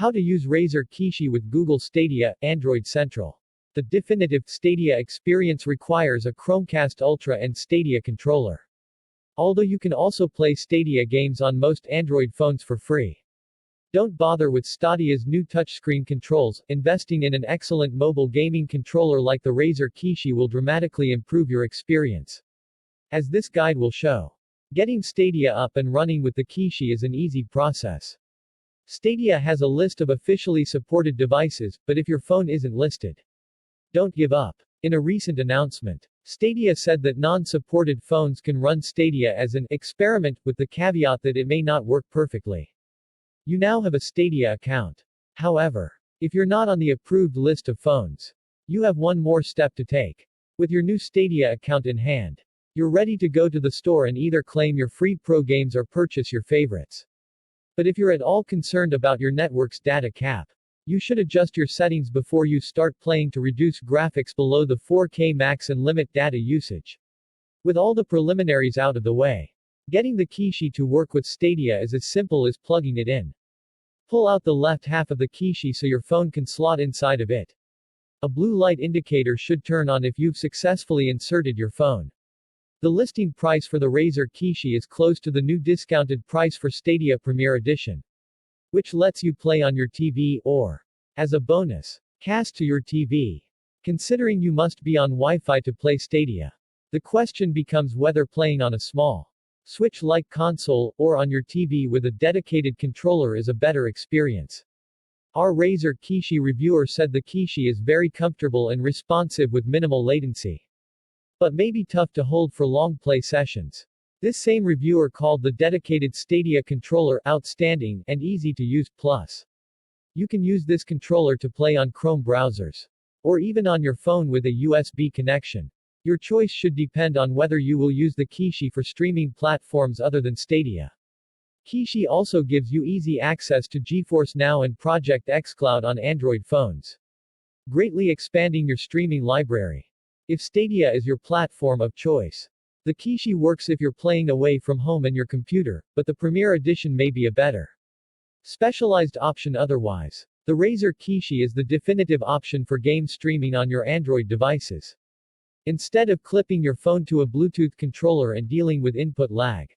How to use Razer Kishi with Google Stadia, Android Central. The definitive Stadia experience requires a Chromecast Ultra and Stadia controller. Although you can also play Stadia games on most Android phones for free. Don't bother with Stadia's new touchscreen controls. Investing in an excellent mobile gaming controller like the Razer Kishi will dramatically improve your experience. As this guide will show. Getting Stadia up and running with the Kishi is an easy process. Stadia has a list of officially supported devices, but if your phone isn't listed, don't give up. In a recent announcement, Stadia said that non-supported phones can run Stadia as an experiment, with the caveat that it may not work perfectly. You now have a Stadia account. However, if you're not on the approved list of phones, you have one more step to take. With your new Stadia account in hand, you're ready to go to the store and either claim your free pro games or purchase your favorites. But if you're at all concerned about your network's data cap, you should adjust your settings before you start playing to reduce graphics below the 4K max and limit data usage. With all the preliminaries out of the way, getting the Kishi to work with Stadia is as simple as plugging it in. Pull out the left half of the Kishi so your phone can slot inside of it. A blue light indicator should turn on if you've successfully inserted your phone. The listing price for the Razer Kishi is close to the new discounted price for Stadia Premier Edition, which lets you play on your TV or, as a bonus, cast to your TV. Considering you must be on Wi-Fi to play Stadia, the question becomes whether playing on a small Switch-like console or on your TV with a dedicated controller is a better experience. Our Razer Kishi reviewer said the Kishi is very comfortable and responsive with minimal latency, but may be tough to hold for long play sessions. This same reviewer called the dedicated Stadia controller outstanding and easy to use. Plus, you can use this controller to play on Chrome browsers, or even on your phone with a USB connection. Your choice should depend on whether you will use the Kishi for streaming platforms other than Stadia. Kishi also gives you easy access to GeForce Now and Project xCloud on Android phones, greatly expanding your streaming library. If Stadia is your platform of choice, the Kishi works if you're playing away from home and your computer, but the Premier Edition may be a better specialized option otherwise. The Razer Kishi is the definitive option for game streaming on your Android devices. Instead of clipping your phone to a Bluetooth controller and dealing with input lag,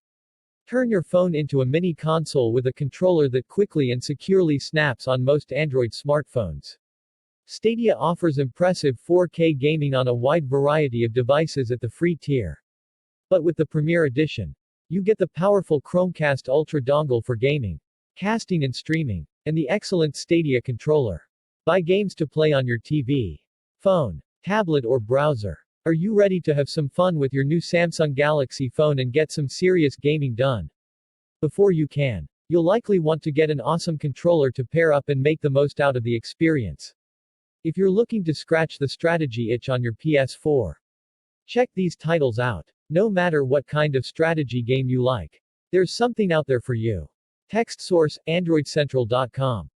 turn your phone into a mini console with a controller that quickly and securely snaps on most Android smartphones. Stadia offers impressive 4K gaming on a wide variety of devices at the free tier. But with the Premier Edition, you get the powerful Chromecast Ultra dongle for gaming, casting and streaming, and the excellent Stadia controller. Buy games to play on your TV, phone, tablet or browser. Are you ready to have some fun with your new Samsung Galaxy phone and get some serious gaming done? Before you can, you'll likely want to get an awesome controller to pair up and make the most out of the experience. If you're looking to scratch the strategy itch on your PS4, check these titles out. No matter what kind of strategy game you like, there's something out there for you. Text source, AndroidCentral.com.